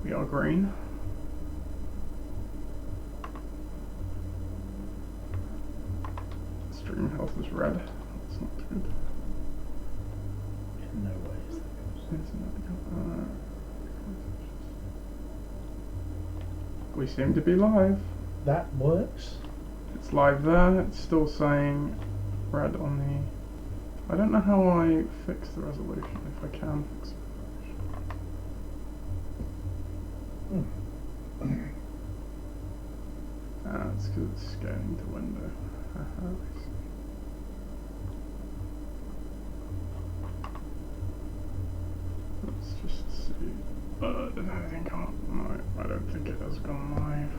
We are green. Stream health is red. That's not good. In no way is that good. We seem to be live. That works. It's live there. It's still saying red on the... I don't know how I fix the resolution, if I can fix it. It's because it's scaling to window. Let's just see. I don't think it has gone live.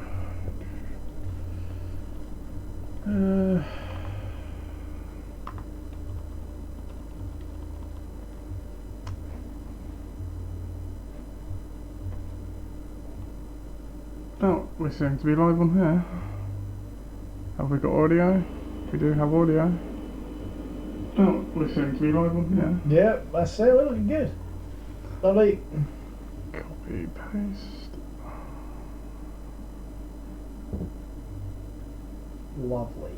Oh, we seem to be live on here. Have we got audio? We do have audio. Oh, we seem to be live on here. Yeah, that's it. We're looking good. Lovely. Copy, paste. Lovely.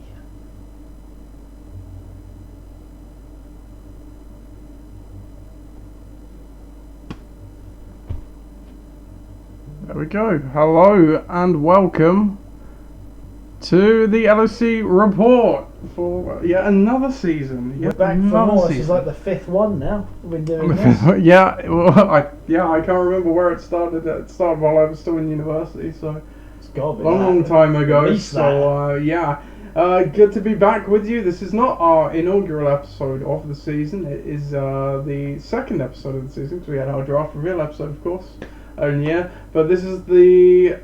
There we go. Hello and welcome to the LOC report for yet another season. We're back for more. This is like the fifth one now. We've been doing this. Yeah, well, I can't remember where it started. It started while I was still in university, so It's gotta be long time ago. At least So yeah, good to be back with you. This is not our inaugural episode of the season. It is the second episode of the season because we had our draft reveal episode, of course. Yeah, but this is the,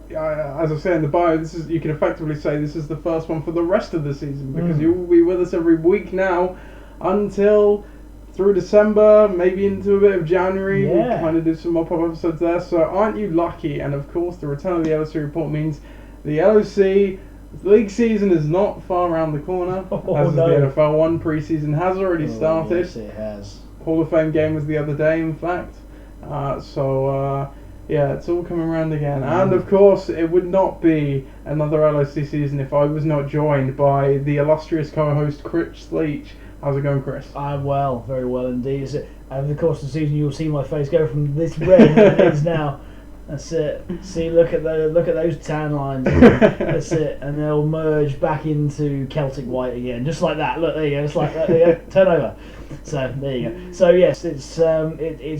as I say in the bio, this is, you can effectively say this is the first one for the rest of the season because you will be with us every week now until through December, maybe into a bit of January. Yeah. We'll kind of do some mop-up episodes there. So aren't you lucky? And of course, the return of the LOC report means the LOC league season is not far around the corner. As is the NFL one. Preseason has already started. Yes, it has. Hall of Fame game was the other day, in fact. Yeah, it's all coming around again. And of course, it would not be another LOC season if I was not joined by the illustrious co-host Chris Leach. How's it going, Chris? I'm well, very well indeed. Over the course of the season, you'll see my face go from this red that it is now. That's it. See, look at those tan lines. That's it, and they'll merge back into Celtic white again, just like that. Look, there you go, just like that. There you go. Turn over. So there you go. So yes, it's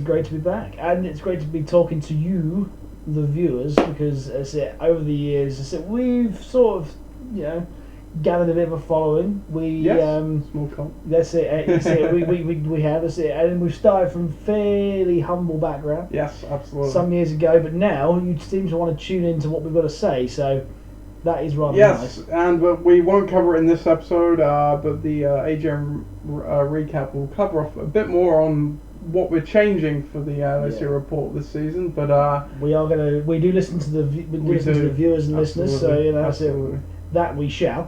great to be back, and it's great to be talking to you, the viewers, because that's it. Over the years, that's it, we've sort of, gathered a bit of a following. Small comp. That's it. That's it. We have. That's it. And we've started from fairly humble background. Yes, absolutely. Some years ago, but now you seem to want to tune into what we've got to say. So that is rather nice. Yes, and we won't cover it in this episode, but the AGM recap will cover off a bit more on what we're changing for the LOC report this season. But we do listen to the viewers and listeners. So that's it. That we shall.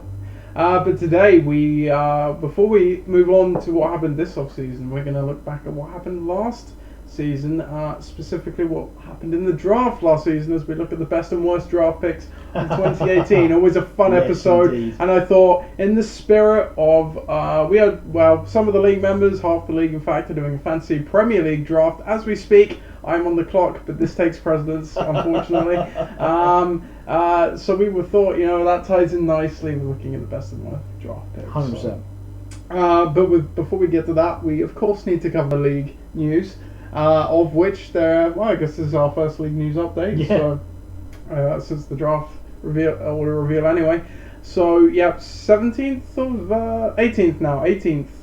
But today, before we move on to what happened this off-season, we're going to look back at what happened last season, specifically what happened in the draft last season as we look at the best and worst draft picks of 2018. Always a fun episode. Indeed. And I thought, in the spirit of, some of the league members, half the league in fact, are doing a fancy Premier League draft as we speak. I'm on the clock, but this takes precedence, unfortunately. So we thought, that ties in nicely with looking at the best and worst draft picks. 100%. But before we get to that, we of course need to cover league news, of which I guess this is our first league news update. Yeah. So since the draft order reveal anyway. So 18th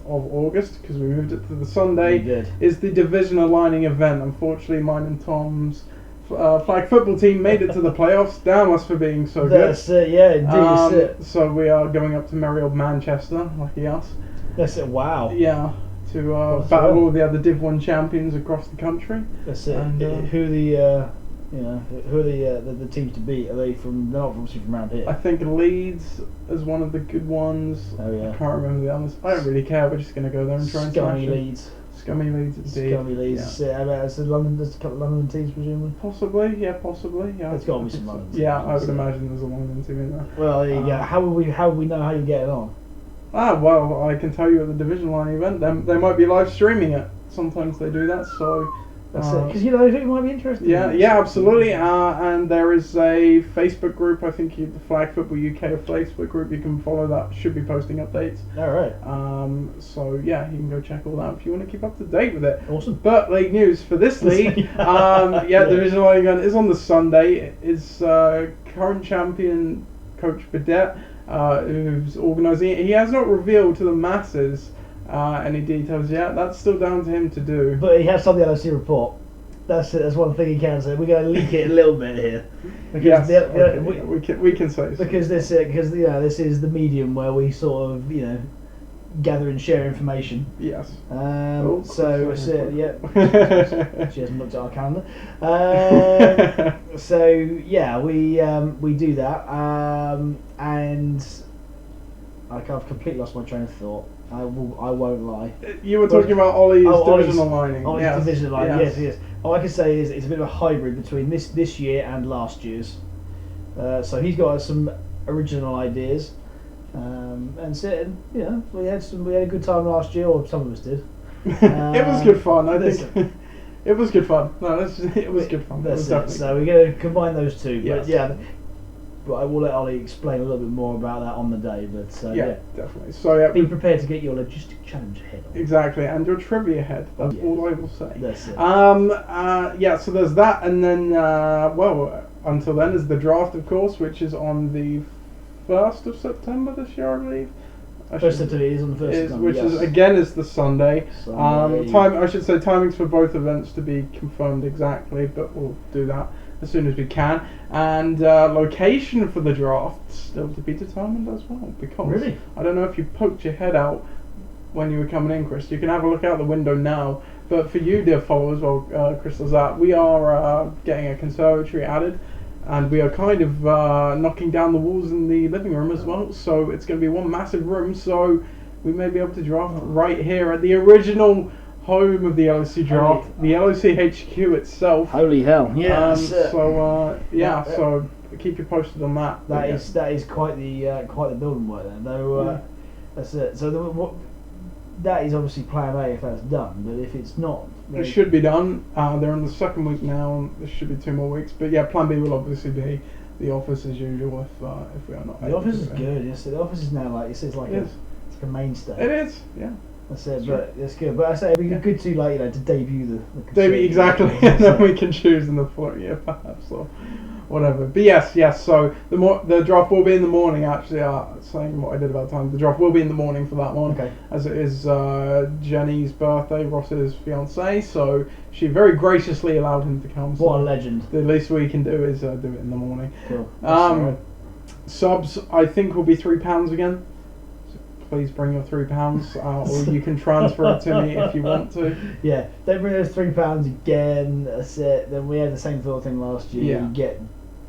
of August, because we moved it to the Sunday, is the division aligning event. Unfortunately, mine and Tom's flag football team made it to the playoffs. Damn us for being so good. That's it, yeah, indeed. So we are going up to merry old Manchester, lucky us. That's it, wow. Yeah, to battle all the other Div 1 champions across the country. That's it. And, who are the teams to beat? Are they from? They're not obviously from around here. I think Leeds is one of the good ones. Oh yeah. I can't remember the others. I don't really care. We're just going to go there and try and smash them. Leeds. Scummy Leeds indeed. Scummy Leeds. It's London. There's a couple of London teams, presumably. Possibly. Yeah. There's got to be some London teams. Yeah, I would imagine there's a London team in there. Well, there you go. How will we know how you're getting on? Well, I can tell you at the Division Line event, they might be live streaming it. Sometimes they do that, so. That's it. Because I think you might be interested. Yeah, yeah, absolutely. And there is a Facebook group. I think the Flag Football UK Facebook group. You can follow that. Should be posting updates. All right. So yeah, you can go check all that out if you want to keep up to date with it. Awesome. But league news for this league. Division Line event is on the Sunday. It's current champion Coach Bidet who's organising it. He has not revealed to the masses any details yet. That's still down to him to do. But he has on the LOC report. That's it. That's one thing he can say. We're going to leak it a little bit here. Because we can say so. Because this is the medium where we sort of gather and share information. Yes. So she hasn't looked at our calendar. So yeah, we do that, and I've completely lost my train of thought. I won't lie. You were talking about Ollie's division aligning. Ollie's division aligning. Yes. All I can say is it's a bit of a hybrid between this year and last year's. So he's got some original ideas, and we had a good time last year, or some of us did. It was good fun. I think it was good fun. No, it was good fun. That's it. So we're going to combine those two. Yes. But I will let Ollie explain a little bit more about that on the day. But definitely. So be prepared to get your logistic challenge head on. Exactly, and your trivia head. That's all I will say. That's it. So there's that, and then until then is the draft, of course, which is on the 1st of September this year, I believe. First September is on the 1st of September. Which is the Sunday. I should say timings for both events to be confirmed exactly, but we'll do that as soon as we can. And location for the draft still to be determined as well, because really? I don't know if you poked your head out when you were coming in, Chris. You can have a look out the window now. But for you, dear followers, Chris Lazat, we are getting a conservatory added, and we are kind of knocking down the walls in the living room as well. So it's going to be one massive room. So we may be able to draft right here at the original home of the LOC draft, the LOC HQ itself. Holy hell! Yeah. So keep you posted on that. That is quite the building work there. Though that's it. So that is obviously plan A if that's done. But if it's not, it should be done. They're in the second week now. And there should be 2 more weeks. But yeah, plan B will obviously be the office as usual if we are not. The office is good. Yes, the office is now it's like it's like a mainstay. It is. Yeah. That's it, but it's good. But I say it'd be good to to debut the debut exactly, and then we can choose in the floor, perhaps or whatever. But yes. So the draft will be in the morning. Actually, saying what I did about time, the draft will be in the morning for that one, as it is Jenny's birthday, Ross's fiancée. So she very graciously allowed him to come. What a legend! The least we can do is do it in the morning. Cool. Subs, I think, will be £3 again. Please bring your £3, or you can transfer it to me if you want to. Yeah, don't bring us £3 again. That's it. Then we had the same sort of thing last year. Yeah. You get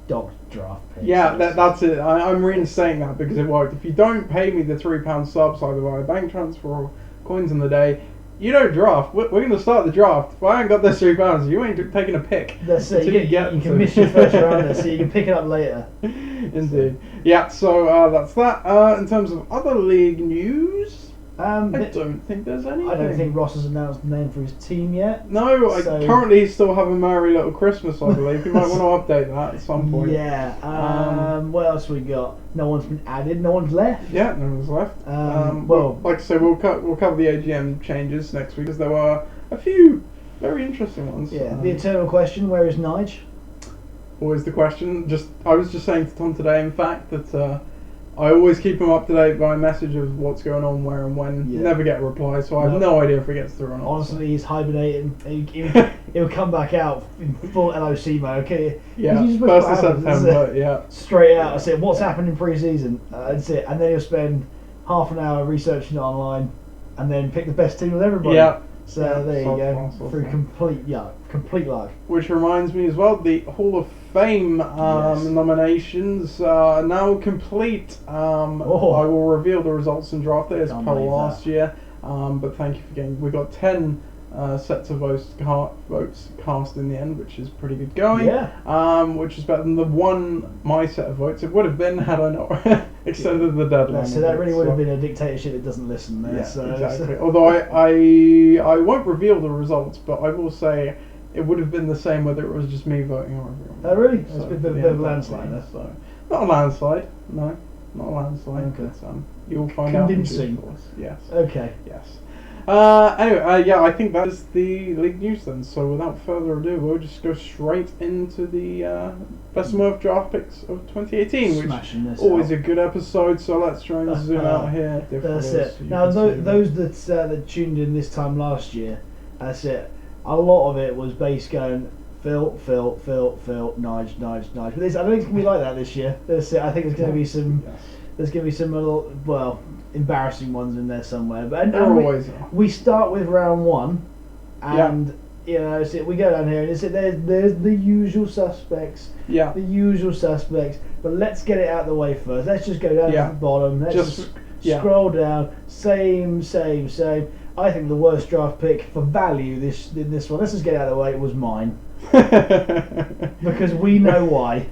docked draft picks. Yeah, that's it. I'm reinstating that because it worked. If you don't pay me the £3 subs either via bank transfer or coins in the day, you don't draft. We're going to start the draft. If I ain't got this £3, you ain't taking a pick. That's it. You can miss your first round, so you can pick it up later. Indeed. Yeah, so that's that. In terms of other league news, I don't think there's anything. I don't think Ross has announced the name for his team yet. No, currently he's still having Merry Little Christmas, I believe. You might want to update that at some point. Yeah. What else we got? No one's been added. No one's left. Yeah, no one's left. Like I say, we'll cover the AGM changes next week because there were a few very interesting ones. Yeah. The eternal question: where is Nige? Always the question. I was just saying to Tom today, in fact, that I always keep him up to date by message of what's going on, where and when. Yeah. Never get a reply, so I have no idea if he gets through or not. Honestly, he's hibernating. He'll come back out in full LOC mode. Okay. Yeah. 1st of September. Yeah. Straight out. I said, what's happened in pre-season? That's it. And then he'll spend half an hour researching it online, and then pick the best team with everybody. Yeah. So there you go. Through complete luck. Which reminds me as well, the Hall of Fame nominations are now complete. I will reveal the results in draft day as per last year. But thank you for getting. We got 10 sets of votes cast in the end, which is pretty good going. Yeah. Which is better than my set of votes. It would have been had I not extended the deadline. So that really would have been a dictatorship that doesn't listen there. Yeah, so, exactly. Although I won't reveal the results, but I will say it would have been the same whether it was just me voting or everyone. Oh really? So, It's been a bit of a landslide there. So, not a landslide, no. Not a landslide, Okay. but you'll find Convincing. out. Convincing. Yes. Okay. Yes. Anyway, yeah, I think that is the league news then. So without further ado, we'll just go straight into the best and worst draft picks of 2018, which Smashing this always out. a good episode. So let's try and zoom out here. That's it. Now, those that tuned in this time last year, that's it. A lot of it was based going Phil, Nige. But this, I don't think it's gonna be like that this year. That's it. I think there's gonna be some. Yes. There's gonna be some little, embarrassing ones in there somewhere. But There always are. we start with round one, and we go down here and there's the usual suspects. Yeah. The usual suspects. But let's get it out of the way first. Let's just go down to the bottom. Let's just scroll down. Same. I think the worst draft pick for value in this one. Let's just get it out of the way. It was mine. Because we know why.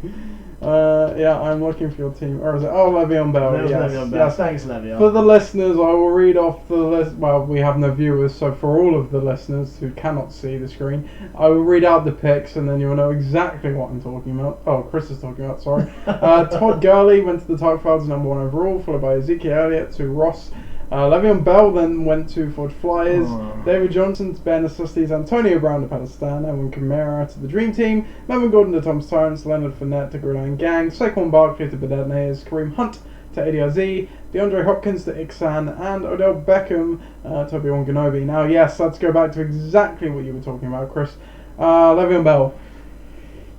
Yeah, I'm looking for your team. Or is it? Oh, Le'Veon Bell. That was Yes. Le'Veon Bell. Yes. Thanks, Le'Veon. For the listeners, I will read off the list. Well, we have no viewers, so for all of the listeners who cannot see the screen, I will read out the picks, and then you will know exactly what I'm talking about. Oh, Chris is talking about. Sorry. Todd Gurley went to the Tiger Falcons #1 overall, followed by Ezekiel Elliott to Ross. Le'Veon Bell then went to Forge Flyers, David Johnson to Bare Necessities, Antonio Brown to Palestine, Edwin Kamara to the Dream Team, Melvin Gordon to Tom's Tyrants, Leonard Fournette to Gridiron Gang, Saquon Barkley to Bedadnez, Kareem Hunt to ADRZ, DeAndre Hopkins to Ixan, and Odell Beckham to Obi-Wan Kenobi. Now, yes, let's go back to exactly what you were talking about, Chris. Le'Veon Bell.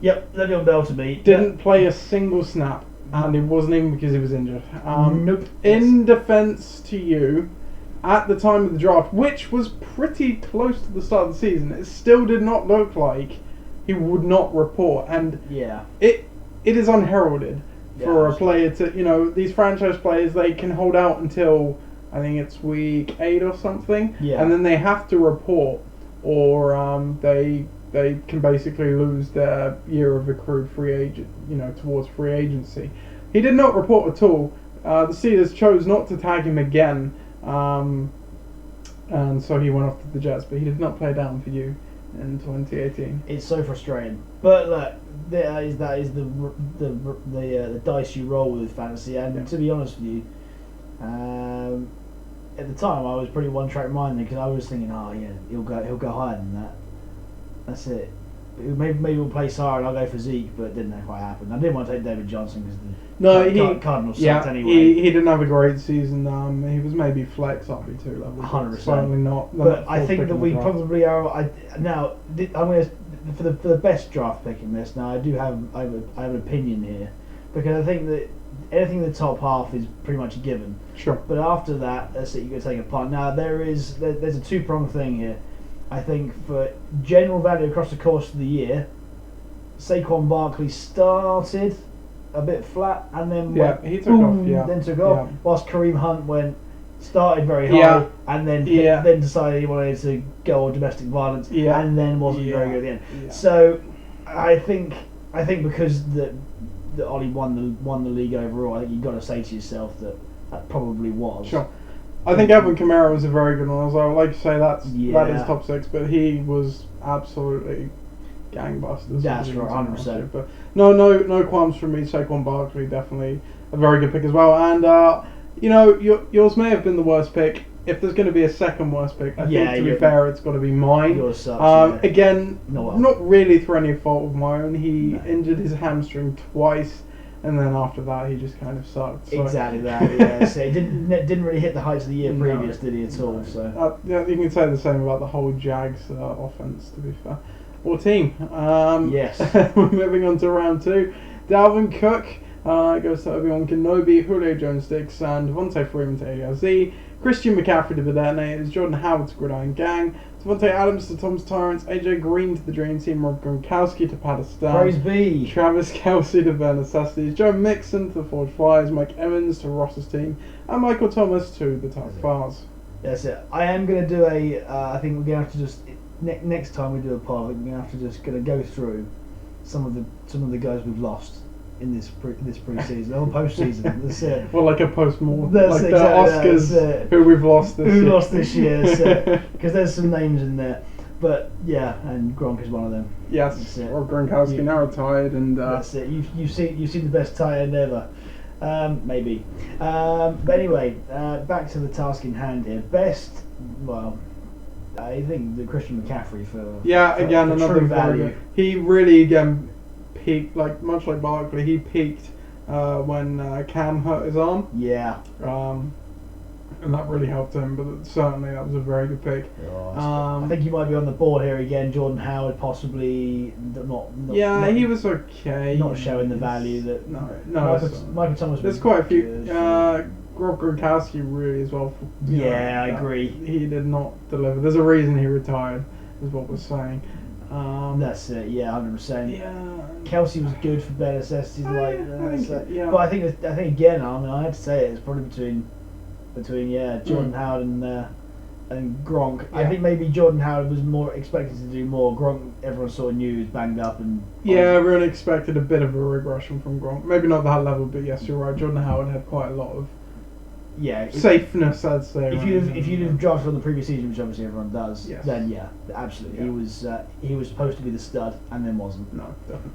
Yep, Le'Veon Bell to me. Didn't play a single snap. And it wasn't even because he was injured. Nope. In defence to you, at the time of the draft, which was pretty close to the start of the season, it still did not look like he would not report. And it is unheralded for a player to, these franchise players, they can hold out until, I think it's week 8 or something, and then they have to report, or they can basically lose their year of accrued free agent, towards free agency. He did not report at all. The Steelers chose not to tag him again, and so he went off to the Jets. But he did not play down for you in 2018. It's so frustrating. But look, that is the dice you roll with fantasy. And to be honest with you, at the time I was pretty one-track minded because I was thinking, he'll go higher than that. That's it. Maybe we'll play Sarah and I'll go for Zeke, but it didn't quite happen. I didn't want to take David Johnson because the Cardinals sucked anyway. He didn't have a great season. He was maybe flex RB2 level. 100%. Certainly not. But I think that we probably are. I'm going to for the best draft pick in this. Now I have an opinion here because I think that anything in the top half is pretty much a given. Sure. But after that, that's it. You got to take a punt. Now there's a two-pronged thing here. I think for general value across the course of the year, Saquon Barkley started a bit flat and then he took off. Then took off. Whilst Kareem Hunt started very high and then decided he wanted to go on domestic violence and then wasn't very good at the end. Yeah. So I think because that Ollie won the league overall, I think you've got to say to yourself that probably was. Sure. I think Edwin Kamara was a very good one as well. Like to say that is top 6, but he was absolutely gangbusters. That's right, 100%. But no qualms from me. Saquon Barkley definitely a very good pick as well. And yours may have been the worst pick. If there's going to be a second worst pick, I think to be fair, it's got to be mine. Yours sucks, again, not really through any fault of my own. He injured his hamstring twice. And then after that, he just kind of sucked. So. Exactly that, yeah. So he didn't really hit the heights of the year previous, did he, at all? So you can say the same about the whole Jags offense, to be fair. Or team. Yes. We're moving on to round 2. Dalvin Cook goes to Obi-Wan Kenobi, Julio Jones-Dix, and Devontae Freeman to ARZ. Christian McCaffrey to Bedernets, Jordan Howard to Gridiron Gang, Devontae Adams to Tom's Tyrants, AJ Green to the Dream Team, Rob Gronkowski to Pakistan, Praise be. Travis Kelce to Bare Necessities, Joe Mixon to the Forge Flyers, Mike Evans to Ross's team, and Michael Thomas to the Tiger Stars. That's it. I am going to do a. I think we're going to have to just next time we do a pod. We're going to have to just going to go through some of the guys we've lost in this pre-season or post-season. That's it. Well, like a post-mortem, That's like exactly the Oscars, who we've lost this year. Who lost this year? Because there's some names in there, but yeah, and Gronk is one of them. Yes, or Gronkowski now retired, and that's it. You've seen the best tight end ever. Maybe. But anyway, back to the task in hand here. Best, well, I think the Christian McCaffrey for another true value. He really again peaked, like much like Barkley. He peaked when Cam hurt his arm. Yeah. And that really helped him, but certainly that was a very good pick. I think he might be on the board here again. Jordan Howard possibly not he was okay. Not showing the value that Michael Thomas. There's quite a few. Rob Gronkowski really as well. I agree. He did not deliver. There's a reason he retired, is what we're saying. That's it. Yeah, 100%. Yeah. Kelsey was good for better necessities, but I think again, I had to say it's probably between Jordan Howard and Gronk. Yeah. I think maybe Jordan Howard was more expected to do more. Gronk, everyone sort of knew he was banged up and. Yeah, everyone expected a bit of a regression from Gronk. Maybe not that level, but yes, you're right. Jordan Howard had quite a lot of safeness, I'd say. If you'd have drafted on the previous season, which obviously everyone does, then absolutely, yeah. he was supposed to be the stud and then wasn't. No, definitely.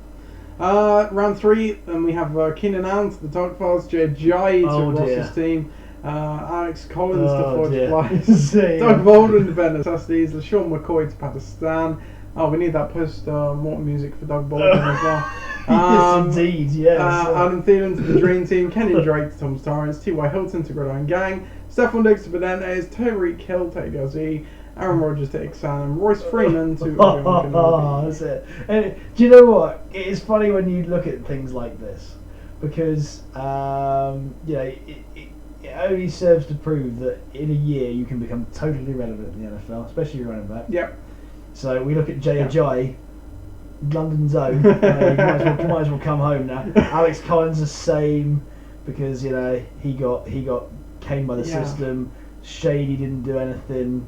Round 3, and we have Keenan Allen to the Dog Files, Jay Ajayi to Ross's team. Alex Collins to Forge Flies, Doug Baldwin to Ben Necessities, LaShawn McCoy to Pakistan. Oh, we need that post-mortem music for Doug Baldwin as well. Yes, indeed, yes. Adam Thielen to the Dream Team, Kenny Drake to Tom's Torrance, T.Y. Hilton to Gridiron Gang, Stephon Diggs to Benitez, Tyreek Hill to ADRZ, Aaron Rodgers to Ixan, and Royce Freeman to that's it. And do you know what? It is funny when you look at things like this, because it only serves to prove that in a year you can become totally irrelevant in the NFL, especially your running back. Yep. So we look at Jay Ajayi, London's own. You might as well come home now. Alex Collins the same, because he got caned by the system. Shady didn't do anything.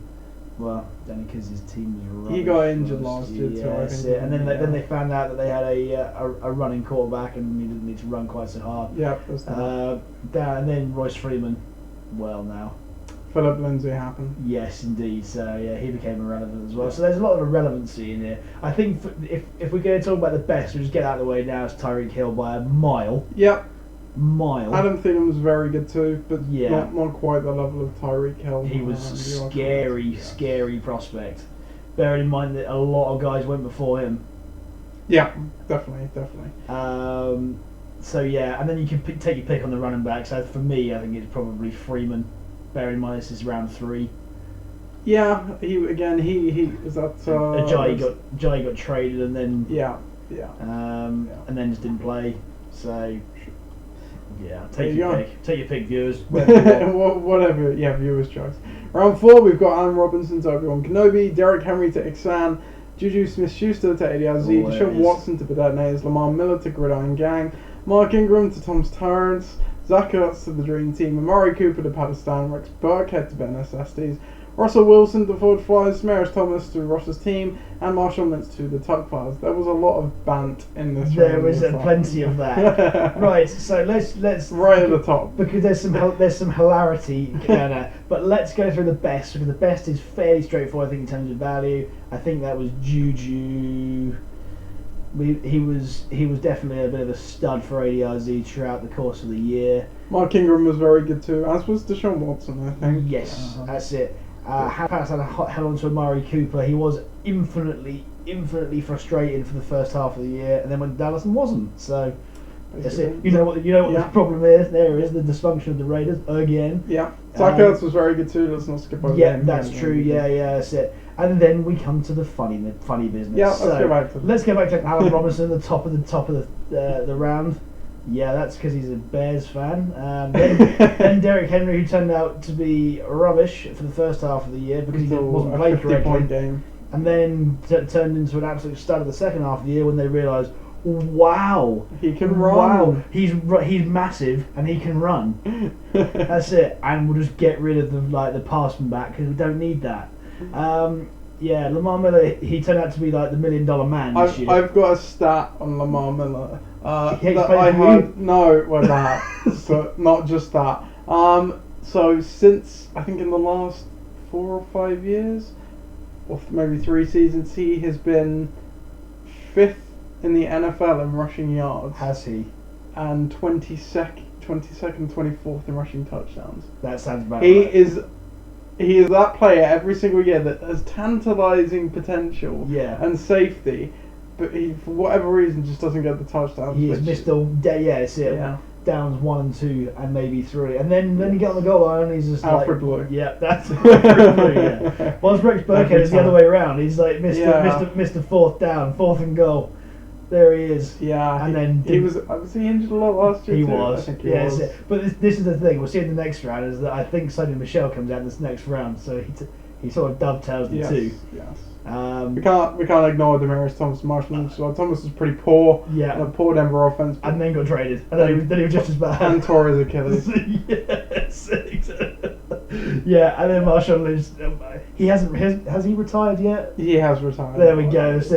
Well, only because his team was rubbish. He got injured last year too, I think. And then they found out that they had a running quarterback and he didn't need to run quite so hard. Yeah, that's that. And then Royce Freeman, well now. Philip Lindsay happened. Yes, indeed. So yeah, he became irrelevant as well. So there's a lot of irrelevancy in here. I think if we're going to talk about the best, we'll just get out of the way now. It's Tyreek Hill by a mile. Yep. Adam Thielen was very good too, but not quite the level of Tyreek Hill. He was a scary prospect. Bearing in mind that a lot of guys went before him. Yeah, definitely. So yeah, and then you can take your pick on the running back. So for me, I think it's probably Freeman. Bearing in mind this is round 3. Yeah, he was that. Ajayi got traded and then and then just didn't play. So yeah, take your pick, viewers. Whatever, viewers' choice. Round 4, we've got Allen Robinson to Obi-Wan Kenobi, Derrick Henry to Ixan, Juju Smith-Schuster to ADRZ, Deshaun Watson to Benitez, Lamar Miller to Gridiron Gang, Mark Ingram to Tom's Torrance, Zach Ertz to the Dream Team, Amari Cooper to Pakistan, Rex Burkhead to Ben Estes, Russell Wilson to Ford Flyers, Maris Thomas to Ross's team, and Marshall Lynch to the Tug Flyers. There was a lot of bant in this. There was plenty of that. Right, so let's right at the top, because there's some hilarity. But let's go through the best, because the best is fairly straightforward. I think in terms of value, I think that was Juju. He was definitely a bit of a stud for ADRZ throughout the course of the year. Mark Ingram was very good too, as was Deshaun Watson, I think. Yes, that's it. Pass had held on to Amari Cooper. He was infinitely frustrating for the first half of the year, and then went to Dallas and wasn't. So that's it. You know what the problem is? There is the dysfunction of the Raiders again. Yeah, Zach Ertz was very good too. Let's not skip over. Yeah, that's true. Yeah, that's it. And then we come to the funny business. Yeah, let's go back to Allen Robinson, the top of the round. Yeah, that's because he's a Bears fan. Then Derrick Henry, who turned out to be rubbish for the first half of the year because he wasn't played correctly. Game. And then turned into an absolute stud of the second half of the year when they realised, Wow. He can run. Wow. He's massive and he can run. That's it. And we'll just get rid of the passing back because we don't need that. Yeah, Lamar Miller, he turned out to be like the $1 million man this year. I've got a stat on Lamar Miller. He That played I for heard. you? No, well, that. But not just that. So since I think in the last 4 or 5 years, or maybe 3 seasons, he has been 5th in the NFL in rushing yards. Has he? And 22nd, 24th in rushing touchdowns. That sounds about He right. he is that player every single year that has tantalising potential Yeah. and safety, but he for whatever reason just doesn't get the touchdowns. He has which- missed that's it. Yeah. Downs 1 and 2 and maybe 3, and then you get on the goal line and he's just Alfred like, Blue. yeah, that's Alfred Blue. Yeah. Whilst Rex Burkhead Every is the other time. way around. He's like Mr. Yeah. 4th down, 4th and goal. There he is. Yeah, And then he was he injured a lot last year? He too? was. I think he Yeah, was. but this is the thing. We'll see in the next round is that I think Sonny Michel comes out in this next round, so he sort of dovetails the Yes, two. yes. Um, We can't ignore Demarius Thomas Marshall. Thomas was pretty poor. Yeah. And a poor Denver offense. and then got traded, and then he was just as bad. and tore his Achilles. Yes, exactly. Yeah, and then Marshawn Lynch, he has he retired yet? He has retired. There we go. So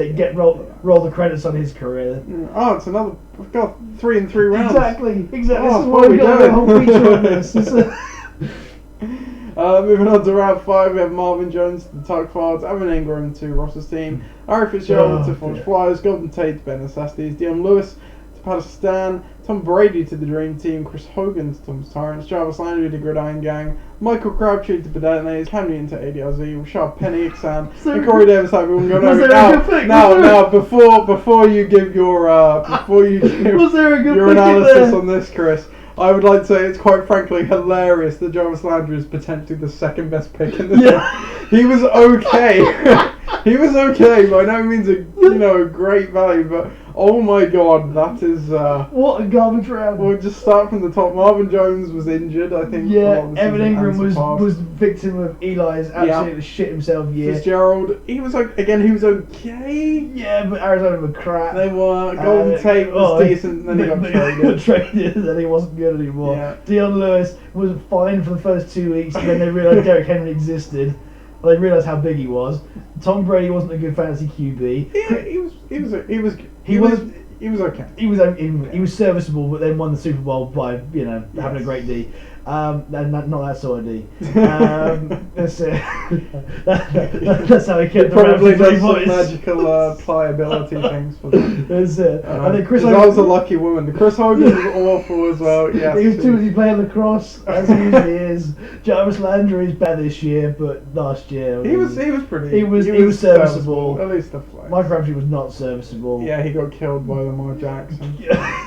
roll the credits on his career. Oh, it's another. We've got 3 in 3 rounds. Exactly. Oh, This is what why are we we got a doing? whole feature on this. Moving on to round 5, we have Marvin Jones to the Tuck Files, Evan Ingram to Ross's team, Harry Fitzgerald to Forge dear. Flyers, Golden Tate to Ben Estes, Dion Lewis to Pakistan, Tom Brady to the Dream Team, Chris Hogan to Tom's Tyrants, Jarvis Landry to Gridiron Gang, Michael Crabtree to Pedanes, Cam Newton to ADRZ, Rashad Penny, Xan, So and Corey Davis. Everyone go was over there a good pick? now. Before you give your Was there a good your pick in analysis there? on this, Chris, I would like to say it's quite frankly hilarious that Jarvis Landry is potentially the second best pick in this round. He was okay. He was okay, by no means a great value, but oh my god, that is What a garbage round. we'll just start from the top. Marvin Jones was injured, I think. for a lot Yeah, of the Evan season, Ingram and was surpassed. victim of Eli's absolutely shit himself year. Fitzgerald, he was okay. Yeah, but Arizona were crap. They were. Golden Tate was decent, then he got traded. traded, and then he wasn't good anymore. Yeah. Dion Lewis was fine for the first 2 weeks, and then they realised Derrick Henry existed. Well, they realised how big he was. Tom Brady wasn't a good fantasy QB. He was good. He was okay. he was serviceable, but then won the Super Bowl by having a Yes. great D. And not that sort of D. That's it. That's how he kept the Probably round for 3 does some points. magical pliability things for them. That's it. And then Chris I was a lucky woman. Chris Hogan was awful as well. Yes, he was too busy playing lacrosse, as he usually is. Jarvis Landry is better this year, but last year He was pretty. He was serviceable. At least the flag. Mike Crabtree was not serviceable. Yeah, he got killed by Lamar Jackson.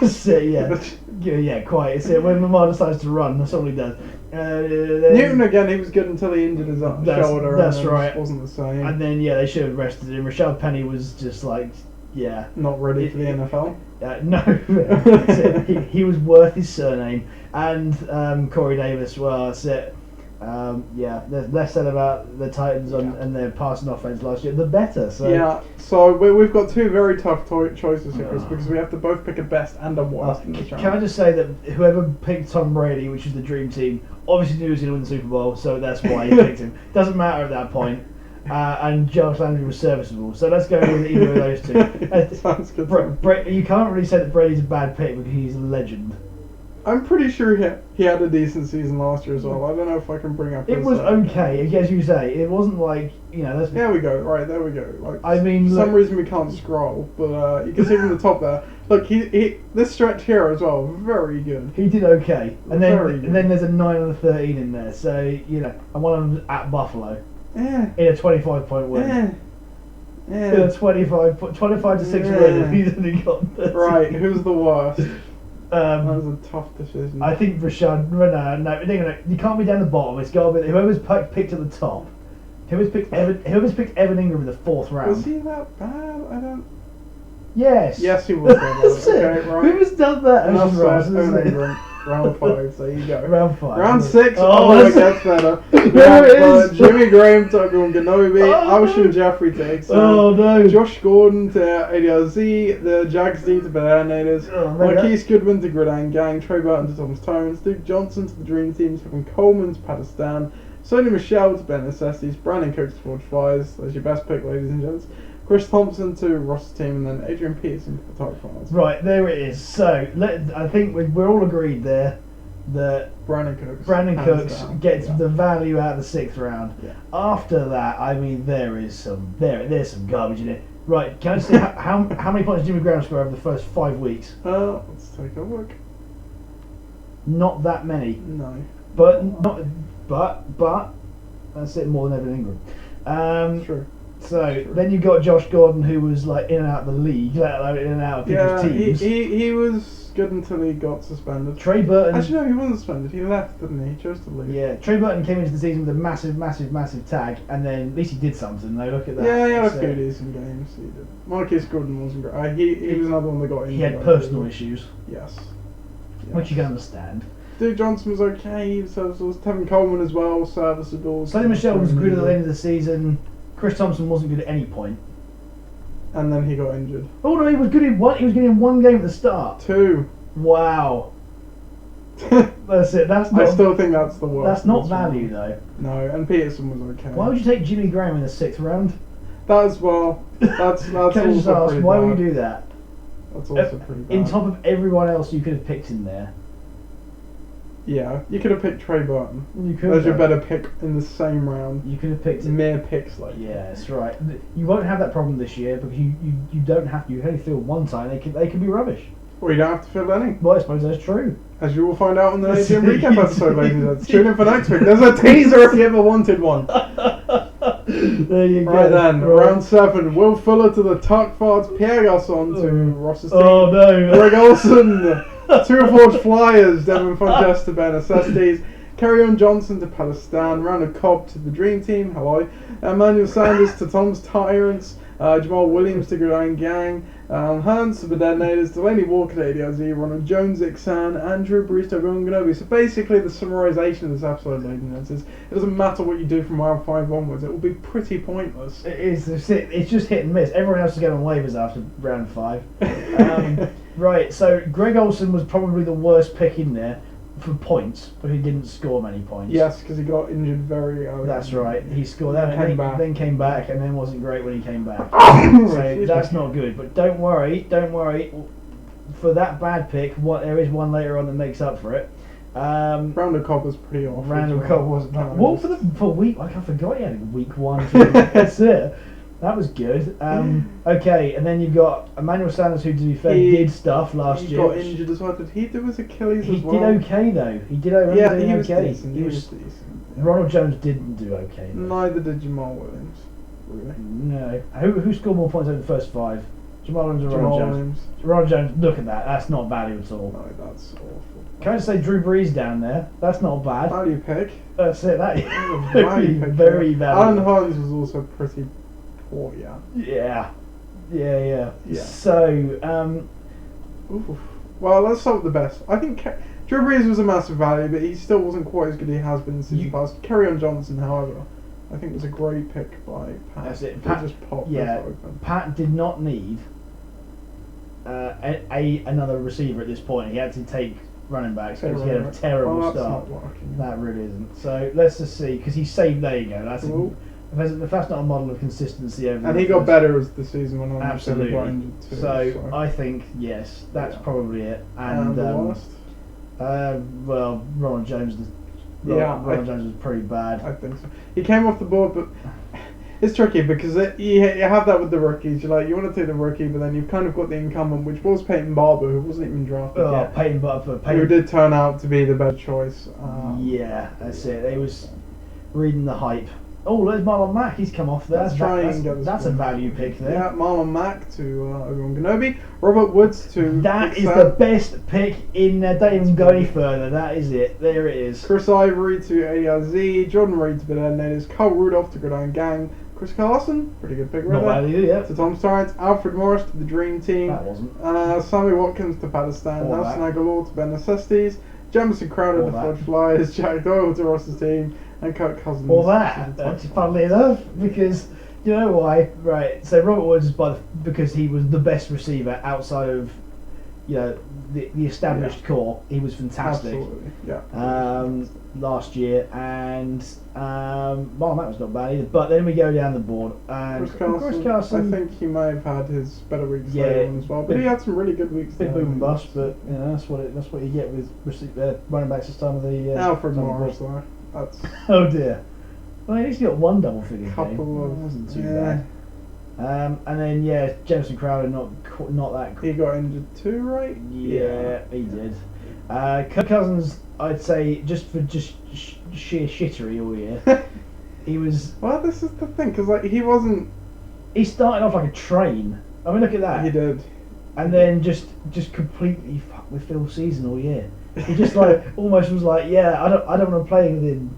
So, yeah, quite. It's it. When Lamar decides to run, that's all he does. Then- Newton again, he was good until he injured his shoulder. That's and then right. Just wasn't the same. And then they should have rested him. Rashad Penny was just like, Not ready for the NFL. no, that's it. He was worth his surname. And Corey Davis, well, that's it. There's less said about the Titans and their passing offense last year, the better. So Yeah, so we've got 2 very tough choices here, Chris, because we have to both pick a best and a worst in this round. Can I just say that whoever picked Tom Brady, which is the dream team, obviously knew he was going to win the Super Bowl, so that's why he picked him. Doesn't matter at that point. And Jarvis Landry was serviceable, so let's go with either of those two. Sounds good. You can't really say that Brady's a bad pick because he's a legend. I'm pretty sure he had a decent season last year as well. I don't know if I can bring up. It his, was okay, as you say. It wasn't like There we go. Right, there we go. Like, I mean, for some look- reason we can't scroll, but you can see from the top there. Look, he this stretch here as well, very good. He did okay, and Very good. then there's a 9 and a 13 in there. So and one of them's at Buffalo Yeah. in a 25-point win. Yeah. In a 25 to 6 Yeah. win. He's only got 13. Right, who's the worst? That Um, was a tough decision. I think Rashad. No, you can't be down the bottom. It's got to be whoever's picked at the top. Whoever's picked Evan Ingram in the 4th round. Was he that bad? I don't. Yes. Yes, he was. That's it. Okay, right. Whoever's done that? Enough Ocean Ross, said, isn't Evan it? Ingram. Round 5, there you go. Round 5. Round 6, Oh, it gets better. There it is. Jimmy Graham to Obi-Wan Kenobi, Oh, Alshon no. Jeffrey to Ixan, Oh no. Josh Gordon to ADLZ, the Jags D to Bananators, Oh, Marquise Goodman to Gridiron Gang, Trey Burton to Tom's Tyrants, Duke Johnson to the Dream Team, Stephen Coleman to Pakistan, Sonny Michelle to Ben Necessities, Brandon Cooks to Forge Fires, that's your best pick, ladies and gents, Chris Thompson to Ross's team, and then Adrian Peterson to the Target Finals. Right, there it is. So, I think we're all agreed there that Brandon Cooks. Brandon hands Cooks down. gets Yeah. the value out of the 6th round. Yeah. After that, I mean, there's some garbage in it. Right, can I just say how many points did Jimmy Graham score over the first 5 weeks? Let's take a look. Not that many, No. but that's it, more than Evan Ingram. True. So True. then you got Josh Gordon, who was like in and out of the league, let alone in and out of people's Yeah, teams. he was good until he got suspended. Trey Burton. Actually, no, he wasn't suspended. He left, didn't he? He chose to leave. Yeah, Trey Burton came into the season with a massive tag, and then at least he did something. Though, look at that. Yeah, he had a So, few decent games. He did. Marcus Gordon wasn't great. He was another one that got injured. he had I personal believe. issues, Yes. which you can understand. Duke Johnson was okay. So was Tevin Coleman as well. Serviceable. Sonny Michelle was good at the end of the season. Chris Thompson wasn't good at any point. And then he got injured. Oh no, he was good in one. He was good in one game at the start. 2. Wow, that's it. That's I not. still think that's the worst. That's not That's one. value though. No, and Peterson was okay. Why would you take Jimmy Graham in the 6th round? That as well. That's Can I just also ask, pretty why bad. would you do that? That's also pretty bad. In top of everyone else you could have picked in there. Yeah, you could have picked Trey Burton. You could That's your have. better pick in the same round. You could have picked it. Mere picks like Yeah, that's right. You won't have that problem this year because you don't have to. You only field one time. They can be rubbish. Well, you don't have to fill any. Well, I suppose that's true. As you will find out in the AGM recap episode, ladies and gents. Tune in for next week. There's a teaser if you ever wanted one. There you go. Right then, Right. round 7. Will Fuller to the Tuck Farts, Pierre Garçon to Ross's team. Oh no. Greg Olson, Two Forge Flyers, Devin Funchess to Ben Necessities, Kerryon Johnson to Palestine, Randall Cobb to the Dream Team, hello, Emmanuel Sanders to Tom's Tyrants, Jamal Williams to Gridiron Gang, Hans to the Detonators, Delaney Walker to ADLZ, Ronald Jones, Ixan, Andrew Brees to Obi-Wan Kenobi. So basically the summarisation of this episode, ladies and gents, is it doesn't matter what you do from round 5 onwards, it will be pretty pointless. It is. It's just hit and miss. Everyone else is going on waivers after round 5. Right. So Greg Olson was probably the worst pick in there for points, but he didn't score many points. Yes, because he got injured very early. That's right. He scored that, Came and back. then came back, and then wasn't great when he came back. So So that's not good. But don't worry. For that bad pick, there is one later on that makes up for it. Randall Cobb was pretty awful. Randall as Cobb wasn't. That Well, was- for week, I forgot he had week 1. That's it. That was good. Okay, and then you've got Emmanuel Sanders, who, to be fair, He- did stuff last he year. got injured as well. Did he do his Achilles He as well? did okay though. He did okay. Yeah, he was okay. decent. He was decent. Yeah. Ronald Jones didn't do okay. Though. Neither did Jamal Williams. Really. No. Who scored more points over the first 5? Jamal Williams or Jamal Ronald Jones? Williams. Ronald Jones. Look at that. That's not value at all. No, that's awful. Can I just say Drew Brees down there? That's not bad. Value pick. That's it. That Value pick. very Alan valid. Hines was also pretty poor, yeah. Yeah. Yeah. So, Oof. Well, let's start with the best. I think Drew Brees was a massive value, but he still wasn't quite as good as he has been in season past. Kerryon Johnson, however, I think was a great pick by Pat. That's it. He Pat- just popped yeah. this open. Pat did not need another receiver at this point. He had to take running backs because he had a terrible that's start. not working. That really isn't. So let's just see, because he saved. There you go. Cool. If that's not a model of consistency over. And the he got first- better as the season went on. Absolutely. He got injured too, So I think yes, that's Yeah. probably it. and And the worst, well, Ronald Jones. Yeah, Ronald Jones was pretty bad. I think so. He came off the board, but it's tricky because you have that with the rookies. You're like, you want to take the rookie, but then you've kind of got the incumbent, which was Peyton Barber, who wasn't even drafted yet. Peyton Butler. Who did turn out to be the better choice. Yeah, that's it. They was reading the hype. Oh, there's Marlon Mack. He's come off there. Let's try and get this That's a one. value pick there. Yeah, Marlon Mack to Obi-Wan Kenobi. Robert Woods to That is Sam. the best pick in there. Don't even go any further. That is it. There it is. Chris Ivory to ARZ. Jordan Reed to Bernadette. Carl Rudolph to Gridiron Gang. Chris Carson, pretty good pick right Not there. value, yeah. To Tom Torrance. Alfred Morris to the Dream Team. That wasn't. Sammy Watkins to Palestine. All Nelson that. Aguilar to Ben Necessities. Jamison Crowder All to that. Fudge Flyers, Jack Doyle to Ross's team, and Kirk Cousins. Or to that, the Titans. funnily enough, because you know why, right? So Robert Woods, because he was the best receiver outside of, you know, the established core. He was fantastic. Absolutely, yeah. Last year, and well, that was not bad either. But then we go down the board, and Chris Carson, I think he may have had his better weeks Yeah, later on as well, but he had some really good weeks. bit there. boom and bust, but you know that's what you get with running backs this time of the. Alfred time of the Morris, board. though. That's Oh dear. Well, at least he got one double figure game. couple of That wasn't too yeah. bad. And then Jameson Crowder not that He got injured too, right? Yeah, he did. Kirk Cousins, I'd say, just for sheer shittery all year, he was. Well, this is the thing, because like he wasn't. He started off like a train. I mean, look at that. He did. And then just completely fucked with Phil's season all year. He just like almost was like, yeah, I don't want to play within,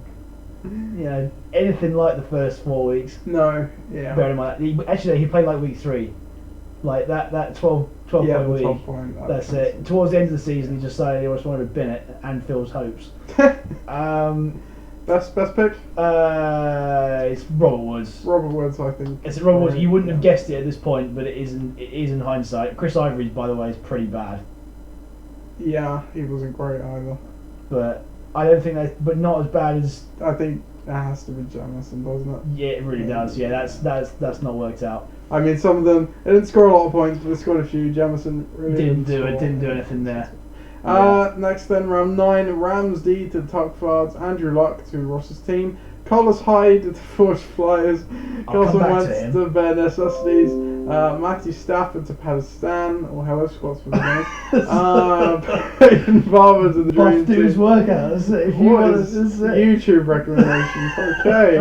you know, anything like the first 4 weeks. No. Yeah. Bear in mind, he played like week 3, like that 12 yeah, point the week. top point. That's it. Towards the end of the season, he decided he just wanted to bin it and Phil's hopes. Best pick. It's Robert Woods. Robert Woods, I think. It's Robert Woods. You wouldn't have guessed it at this point, but it is in hindsight. Chris Ivory, by the way, is pretty bad. Yeah, he wasn't great either. But I don't think that. But not as bad as. I think it has to be Jamison, doesn't it? Yeah, it really does. Yeah, that's not worked out. I mean, some of them they didn't score a lot of points, but they scored a few. Jamison really Didn't do score. anything there. Next then, round 9, Rams D to Tuck Fards, Andrew Luck to Ross's team, Collis Hyde to Forge Flyers, Carson Wentz to Bare Necessities, Matthew Stafford to Pakistan, or Hello Squats for the name, Peyton Barber to the Dream Buff Dude's Team. workouts. If you What want is to say. YouTube recommendations? Okay.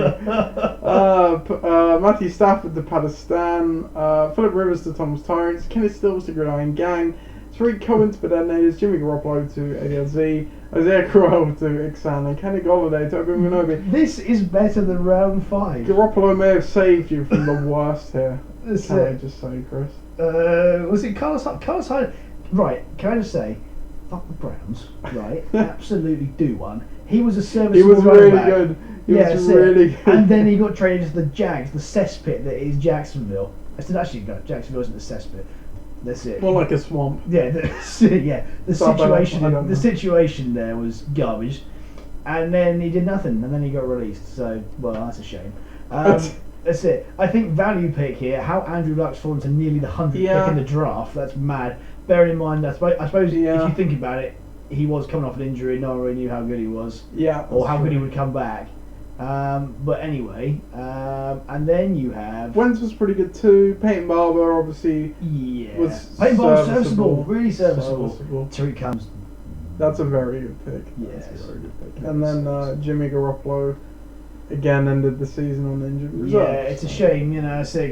Matthew Stafford to Pakistan, Philip Rivers to Thomas Tyrants, Kenny Stills to Gridiron Gang, Tariq Cohen to Bedenators, Jimmy Garoppolo to ADLZ, Isaiah Crowell to Ixan, and Kenny Golladay to Obi Wanobi. This is better than round 5. Garoppolo may have saved you from the worst here. That's Can I it. just say, Chris? Was it Carlos Hyde? Right, can I just say, fuck the Browns, right? Absolutely do one. He was a He serviceable was running really back. good. He Yeah, was that's really it. good. And then he got traded to the Jags, the cesspit that is Jacksonville. I said actually, no, Jacksonville isn't the cesspit. That's it. More like a swamp. Yeah, the So, but I situation. don't The know. situation there was garbage, and then he did nothing, and then he got released. So, well, that's a shame. That's it. I think value pick here. How Andrew Luck's fallen to nearly the 100th Yeah. pick in the draft. That's mad. Bearing in mind, I suppose Yeah. if you think about it, he was coming off an injury. No one really knew how good he was, Yeah. or how that's good he true. would come back. But anyway, and then you have Wentz was pretty good too. Peyton Barber obviously yeah, was Peyton Barber's serviceable. serviceable, really serviceable. Serviceable. Tariq Comes. That's a very good pick. Yes. That's a very good pick. And then Jimmy Garoppolo again ended the season on injured reserve. Yeah, it's a shame, you know. I say,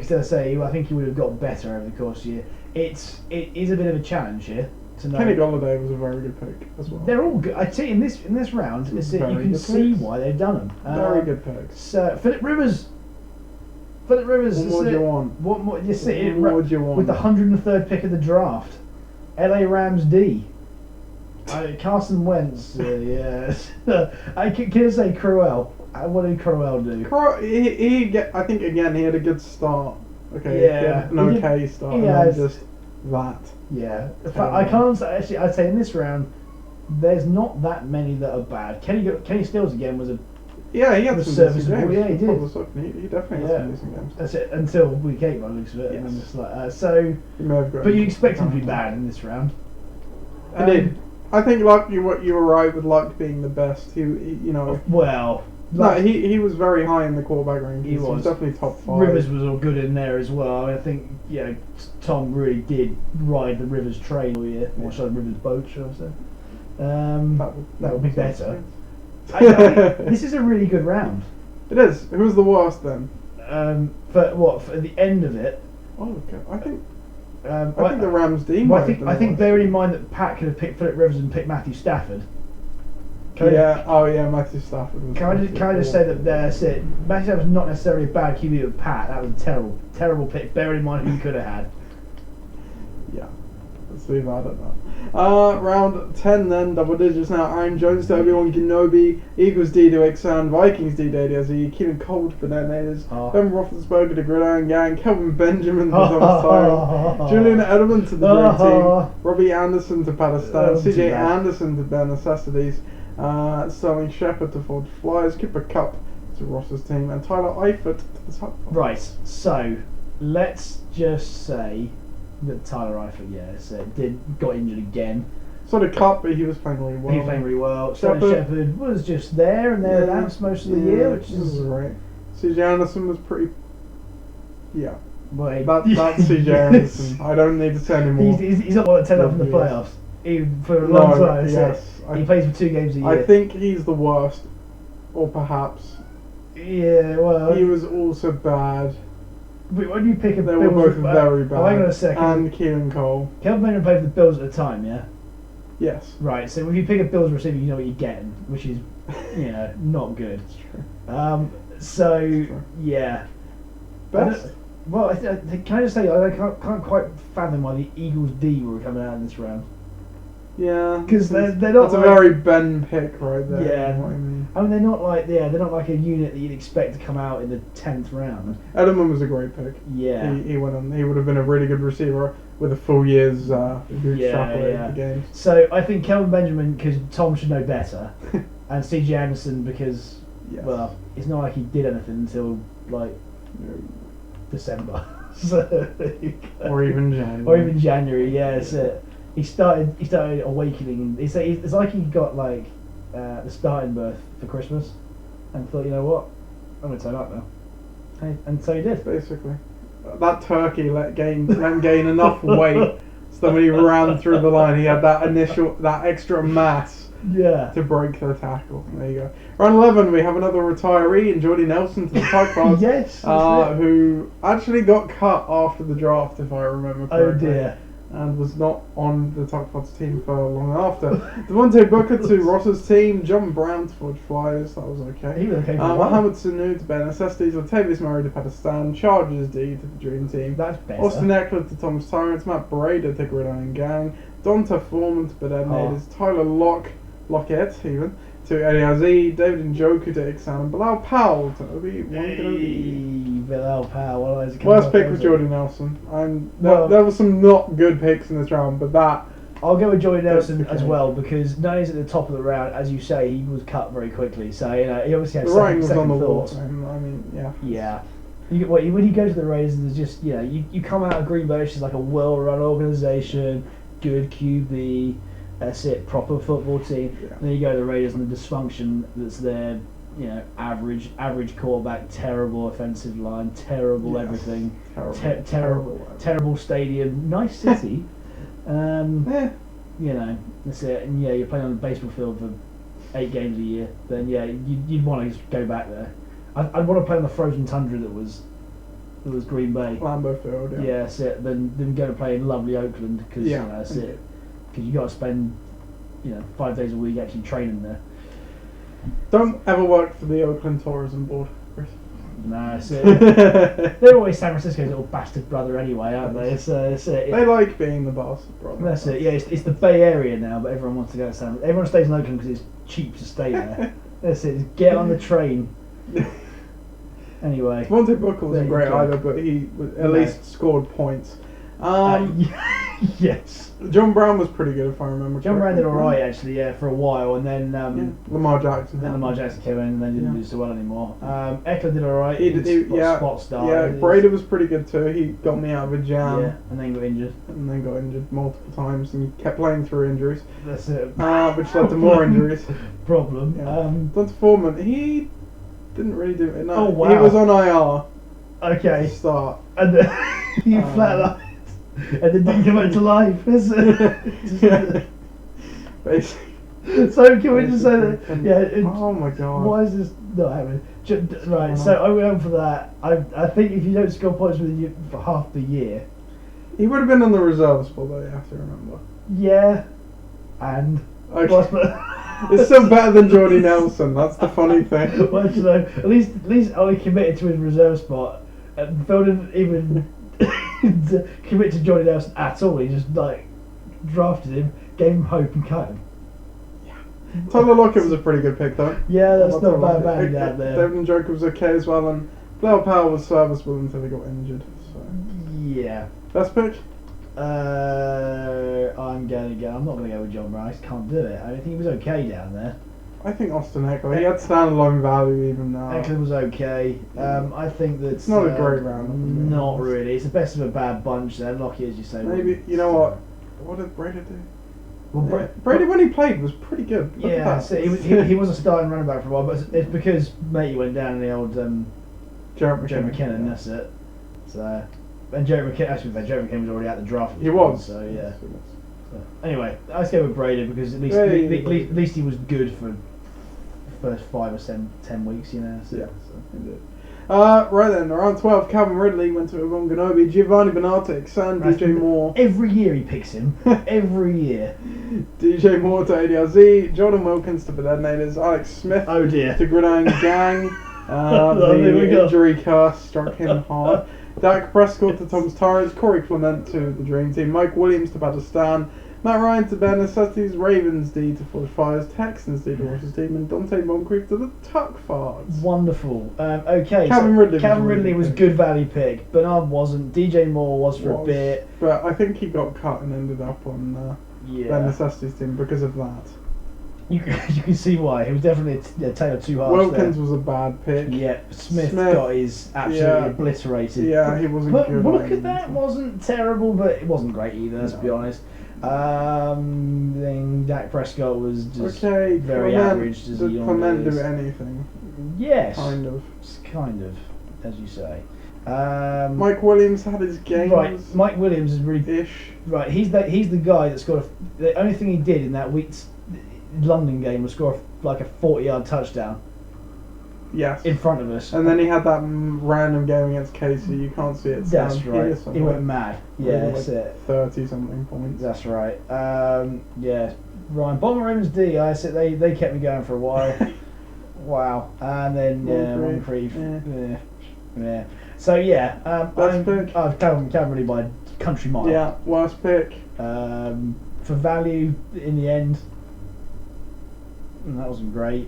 I think he would have got better over the course of the year. It is a bit of a challenge here to know. Kenny Golladay was a very good pick as well. They're all good. I tell you, in this round, you Very can good see picks. why they've done them. Very good picks. So Philip Rivers. Philip Rivers. What more do you want? What more? You see it What would you want? with the 103rd pick of the draft. LA Rams D. Carson Wentz. Yes. I can say Crowell. What did Crowell do? I think again he had a good start. Okay. Yeah. He had an He did- okay start. he And then has- just that. Yeah, in fact, I can't say, actually. I'd say in this round, there's not that many that are bad. Kenny Stills again was a Yeah, he had Was some serviceable, decent games. yeah, he did. He definitely Yeah. had some decent games. that's it until week 8 by the looks of it. And then Yes. it's like, so, He may have got but you expect him to be bad in this round. I did. I think Luck. You were right with Luck being the best. He you know. Well, No, like, he was very high in the quarterback range. He was. definitely top 5. Rivers was all good in there as well. I think Tom really did ride the Rivers train all year, or sorry, Rivers boat, shall I say? That would be better. I think this is a really good round. It is. Who's the worst then? For the end of it. Oh, okay. I think I the Rams D. Well, might have been I think worse. bearing in mind that Pat could have picked Philip Rivers and picked Matthew Stafford. Can Matthew Stafford. Was I just say that that's it. Matthew Stafford's not necessarily a bad QB with Pat. That was a terrible pick. Bearing in mind who you could have had. Yeah. Let's leave that at Round 10 then, double digits now. Aaron Jones to Obi-Wan Kenobi, Eagles D to Ixan, Vikings D to ADSE, Keelan Cole to Bananas, Ben Roethlisberger to Gridiron Gang, Kelvin Benjamin to Thomas Tyrell, Julian Edelman to the Dream Team, Robbie Anderson to Palestine, CJ Anderson to Bare Necessities, Sterling Shepard to Forge Flyers, Cooper Cup to Ross's team, and Tyler Eifert to the Tuck Points. Right, so let's just say that Tyler Eifert, got injured again. So the Cup, but he was playing really well. He played really well. Sterling Shepard was just there and thereabouts most of the year, which is right. CJ Anderson was pretty. Yeah. Well, That's CJ Anderson. I don't need to say anymore. He's not one to turn up in the playoffs. Even for a long time. Yes. He plays for 2 games a year. I think he's the worst, or perhaps. Yeah, well. He was also bad. But when you pick a They were both very bad. Oh, hang on a second. And Keelan Cole. Kelvin Benjamin played for the Bills at the time, yeah? Yes. Right, so if you pick a Bills receiver, you know what you're getting, which is, not good. Yeah. Best? Can I just say, I can't quite fathom why the Eagles D were coming out in this round. Yeah. Because they're not That's a very Ben pick right there. Yeah. You know what I mean? I mean, they're not like a unit that you'd expect to come out in the 10th round. Edelman was a great pick. Yeah. He went on. He would have been a really good receiver with a full year's extrapolated the games. So I think Kelvin Benjamin, because Tom should know better, and CJ Anderson because well, it's not like he did anything until like December, or even January. Or even January. Yeah, it's it. He started awakening. It's like he got like the starting berth for Christmas, and thought, you know what, I'm gonna turn up now, and so he did. Basically, that turkey let him gain enough weight so that when he ran through the line, he had that extra mass. Yeah. To break the tackle. There you go. Round 11, we have another retiree in Jordy Nelson to the Tuck Points. Yes. Who actually got cut after the draft, if I remember correctly. Oh dear. And was not on the Tuck Points team for long after. Devontae Booker to Ross's team. John Brown to Forge Flyers. That was okay. He was okay for a while. Mohamed Sanu to Bare Necessities. Latavius Murray to Pakistan. Chargers D to the Dream Team. That's better. Austin Eckler to Thomas Tyrants. Matt Breda to Gridiron Gang. Donta Foreman to Bedenators. Tyler Lockett even to Eliazi, David Njoku to Ixan, and Bilal Powell to Obi-Wan. Bilal Powell. Worst pick was Jordy Nelson. There were some not good picks in this round, but that. I'll go with Jordy Nelson as well, because not only is at the top of the round, as you say, he was cut very quickly. So he obviously had second thoughts. I mean, yeah. Yeah. When you go to the Raiders, there's just you come out of Green Bay, which is like a well-run organisation, good QB. That's it, proper football team. Yeah. And then you go to the Raiders and the dysfunction that's there, average quarterback, terrible offensive line, terrible everything, terrible stadium, nice city. That's it. And you're playing on a baseball field for 8 games a year. Then you'd want to just go back there. I'd want to play on the frozen tundra that was Green Bay. Lambeau Field. Yeah. Yeah, that's it. Then go to play in lovely Oakland because that's it. Because you got to spend, 5 days a week actually training there. Don't ever work for the Oakland Tourism Board, Chris. No, it's it. They're always San Francisco's little bastard brother anyway, aren't they? It's it. They like being the bastard brother. That's it. Yeah, it's the Bay Area now, but everyone wants to go to San. Everyone stays in Oakland because it's cheap to stay there. That's it. Just get on the train. Anyway, Devontae Booker wasn't great either, but he at least scored points. Yes. John Brown was pretty good, if I remember. John Brown did alright actually, for a while, and then Lamar Jackson. Then Lamar Jackson came in, and then didn't do so well anymore. Eckler did alright. He spot start. Yeah, Brady was pretty good too. He got me out of a jam. Yeah, and then got injured. Multiple times, and kept playing through injuries. That's it. Which led to more injuries. Problem. Donta Foreman, he didn't really do it. No, oh wow. He was on IR. Okay. To start. And then he flatlined. And then didn't come back to life. Basically. So can we just say that? Yeah. Oh my god. Why is this not happening? Right. So I went on for that. I think if you don't score points with you for half the year, he would have been on the reserve spot though. You have to remember. Yeah. And. Okay. It's still better than Jordy Nelson. That's the funny thing. Well, at least only committed to his reserve spot, and Phil didn't even commit to Jordy Nelson at all. He just drafted him, gave him hope, and cut him. Tyler Lockett was a pretty good pick, though. Yeah, that's I'm not Tyler bad Lockett. value out there. David Njoku was okay as well, and Blair Powell was serviceable until he got injured. So. Yeah. Best pick? I'm not going to go with John Rice. Can't do it. I think he was okay down there. I think Austin Eckler. He had standalone value even now. Eckler was okay. I think that It's not a great round. Not really. It's the best of a bad bunch there. Lockett, as you say. Maybe, you know what? What did Brady do? Well, Brady, when he played, was pretty good. Look at Yeah, that. so he was a starting running back for a while, but it's because Matey went down in the old Jarrett Joe McKinnon. McKinnon. That's it. So, and Joe McKinnon. Actually, Joe McKinnon was already at the draft. He was. So yeah. So, anyway, let's go with Brady because at least at least he was good for the first 5 or 10 weeks, you know. So, Yeah. Right then, around 12, Calvin Ridley went to Ogunjobi, Giovanni Bernatix, and DJ Moore. Every year he picks him. Every year. DJ Moore to ADRZ, Jordan Wilkins to Benednatus, Alex Smith Oh dear. to Gridiron Gang. There we The go. injury curse struck him hard. Dak Prescott to Thomas Torrance, Corey Clement to the Dream Team, Mike Williams to Pakistan, Matt Ryan to Ben Necessities, Ravens D to Forge Fires, Texans D to Washington, and Dante Moncrief to the Tuck Farts. Wonderful. Okay. Calvin Ridley was was good value pick. Bernard wasn't. DJ Moore was for a bit. But I think he got cut and ended up on Ben Yeah. Necessities team because of that. You can see why. He was definitely a tale of two halves Wilkins there. was a bad pick. Yeah. Smith Smith, got his absolutely yeah. obliterated. Yeah, he wasn't But good. look at that. Wasn't terrible, but it wasn't great either. Let's be honest. Then Dak Prescott was just very average. Does Did he Clement always? do anything? Yes. Kind of. Kind of, as you say. Mike Williams had his games. Right, Mike Williams is really Ish. right. He's the guy that scored the only thing he did in that week's London game was score like a 40-yard touchdown Yes. in front of us. And then he had that random game against Casey. You can't see it. That's down right. here He somewhere. went mad. Yeah, Like that's it. 30 something points. That's right. Yeah, Ryan Bomber Ravens D. I said they kept me going for a while. Wow. And then Moncrief. Moncrief. Yeah. So yeah, Best pick? I've Calvin really by country mile. Yeah. Worst pick. For value in the end. That wasn't great.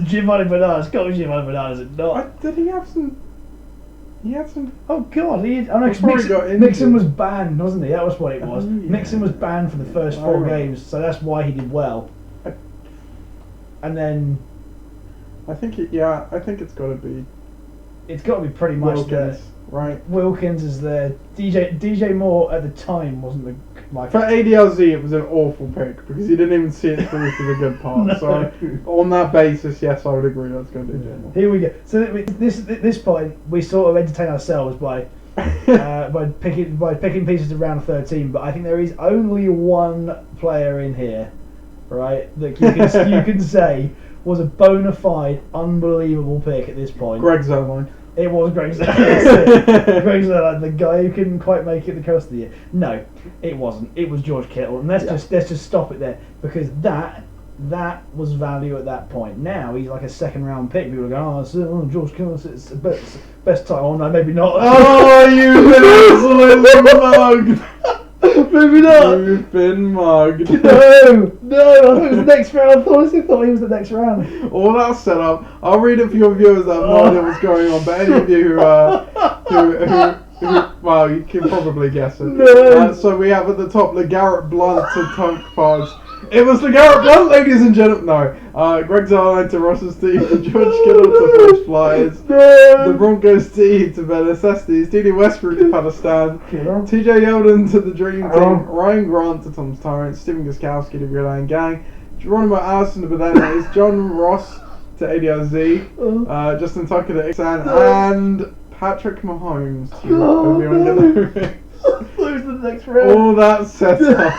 Giovanni Bernard. It's got to be Giovanni Bernard, is it not? Did he have some? He had some. Oh God! Before he got injured. Mixon was banned, wasn't he? That was what it was. Oh, yeah. Mixon was banned for the first I 4 remember. games, so that's why he did well. And then I think it's got to be it's got to be pretty much Wilkins, right? Wilkins is there. DJ Moore at the time wasn't my For ADLZ, it was an awful pick because he didn't even see it through to the good part. No. So, on that basis, yes, I would agree. That's going to be Jamal. Here we go. So at this point, we sort of entertain ourselves by picking pieces to round 13. But I think there is only one player in here, right, that you can say was a bona fide, unbelievable pick at this point. Greg Zerline. It was Greg Zerline. Greg Zerline, the guy who couldn't quite make it the course of the year. No, it wasn't. It was George Kittle, and let's just stop it there because that was value at that point. Now he's like a second round pick. People are going, oh, George Kittle, it's the best time. Oh no, maybe not. Oh, you've been absolutely mugged. Maybe not. You've been mugged. No, I thought it was the next round. I honestly thought he was the next round. All that set up. I'll read it for your viewers that have no idea what's going on. But any of you who well, you can probably guess it. No. So we have at the top LeGarrette Blunt to Tunk Fogs. It was LeGarrette Blunt, ladies and gentlemen. No. Greg Zerline to Russell Steve, George Kittle to Forge Flyers, the Broncos T to Ben Necessities, D.D. Westbrook to Palestine, TJ Yeldon to the Dream Team, Ryan Grant to Tom's Tyrants, Stephen Gostkowski to Gridiron Gang, Geronimo Allison to Bananas, John Ross to ADRZ, Justin Tucker to Ixan, and Patrick Mahomes to Obi-Wan Kenobi. Lose the next round. All that set up.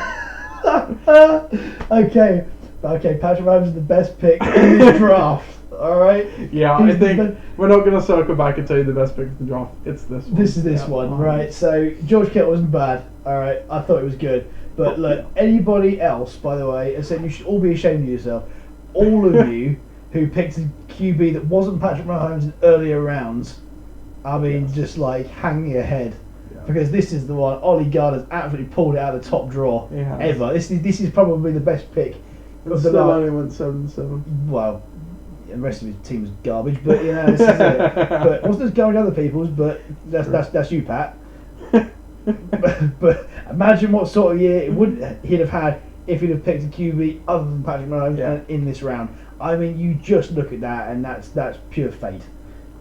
Okay, Patrick Mahomes is the best pick in the draft. All right. Yeah, He's I think we're not going to circle back and tell you the best pick of the draft. It's this one. This is this one, right? So George Kittle wasn't bad. All right, I thought it was good, but look, anybody else, by the way, I said you should all be ashamed of yourself. All of you who picked a QB that wasn't Patrick Mahomes in earlier rounds, I mean, just like hang your head. Yeah. Because this is the one Ollie Gardner's absolutely pulled it out of the top drawer He has. ever. This is probably the best pick And of the still lot. only went 7-7. Well, the rest of his team was garbage, but you know, this is it. But wasn't as garbage as other people's, but that's you, Pat. but imagine what sort of year he'd have had if he'd have picked a QB other than Patrick Mahomes in this round. I mean, you just look at that, and that's pure fate.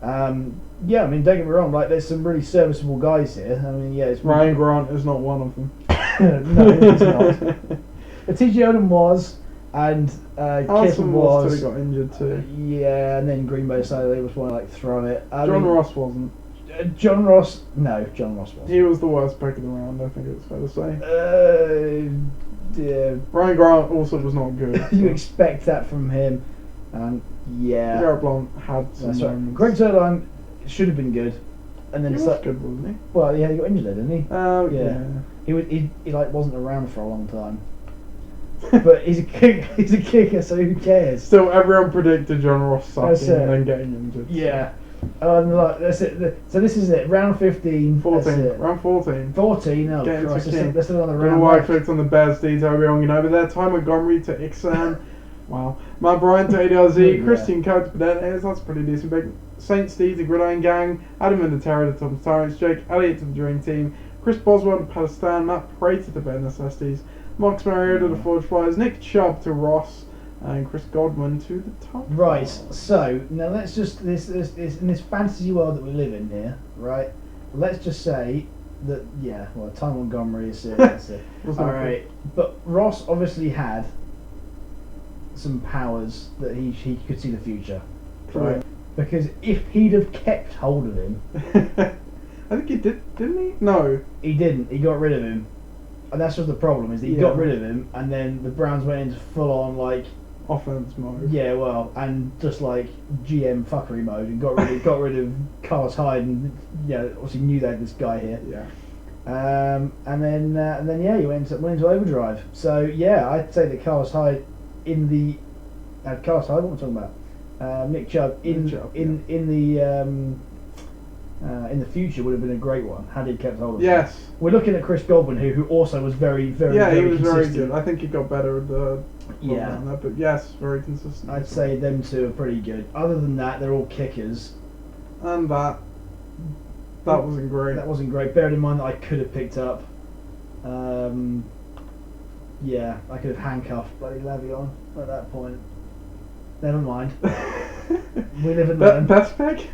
Yeah, I mean, don't get me wrong. Like, there's some really serviceable guys here. I mean, yeah, it's Ryan Grant is not one of them. no, he's not. But T.J. Odom was, and Kittle Alson was. till he got injured too. Yeah, and then Green Bay decided they just want to like throw it. John Ross wasn't. John Ross wasn't. He was the worst pick of the round, I think it's fair to say. Yeah. Ryan Grant also was not good. You expect that from him, yeah. Garrett Blount had some That's right. moments. Greg Zuerlein should have been good, and then He it's was like, good, wasn't he? well, yeah, he got injured, didn't he? Yeah. He like wasn't around for a long time. But he's a kicker, so who cares? Still, everyone predicted John Ross That's sucking it. and then getting injured. Yeah. Like, that's it. So this is it. Round 15. 14. That's it. Round 14. 14. Oh, Getting to Christ. King. That's another Don't know round. why I left. clicked on the Bears D to Obi-Wan Kenobi there. Ty Montgomery to Ixan. Wow. Matt Bryant to ADRZ. Yeah. Christian Coates to Benitez. That's a pretty decent pick. Saint Steve to Gridiron Gang. Adam Vinatieri to Tom Tyrants. Jake Elliott to the Dream Team. Chris Boswell to Palestine. Matt Prater to Bare Necessities. Marcus Mariota to Forge Flyers. Nick Chubb to Ross. And Chris Godwin to the top. Right, so now let's just this in this fantasy world that we live in here, right? Let's just say that Ty Montgomery is it. That's it. Wasn't All it? right, but Ross obviously had some powers that he could see the future, right? Because if he'd have kept hold of him, I think he did, didn't he? No. he didn't. He got rid of him, and that's just the problem is that he Yeah. got rid of him, and then the Browns went into full on like. Offense mode. Yeah, well, and just like GM fuckery mode, and got rid of Carlos Hyde, and obviously knew they had this guy here. Yeah. And then he went into overdrive. So yeah, I'd say that Carlos Hyde Carlos Hyde. What am I talking about? Nick Chubb in the future would have been a great one had he kept hold of him. Yes. We're looking at Chris Godwin, who also was very, very, Yeah, very he was very consistent. good. I think he got better with the Yeah. on that, but yes, very consistent. I'd say them two are pretty good. Other than that, they're all kickers. And that wasn't great. That wasn't great. Bearing in mind that I could have picked up. Yeah, I could have handcuffed bloody Le'Veon at that point. Never mind. We live and learn. Best pick?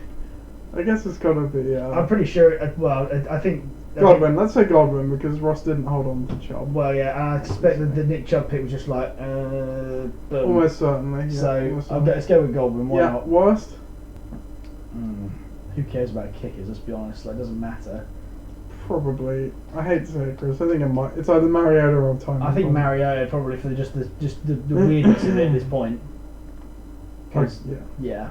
I guess it's gotta be. I'm pretty sure. I think. Godwin. Let's say Godwin because Ross didn't hold on to Chubb. Well, yeah, and I expect that the Nick Chubb pick was just like. Boom. Almost certainly. Yeah, So almost certainly. let's go with Godwin. Why Yeah. not? Worst? Who cares about kickers? Let's be honest. Like, it doesn't matter. Probably. I hate to say it, Chris. I think it might. It's either Mariota or Time. I think Mariota probably for just the weirdness of it at this point. 'Cause, yeah.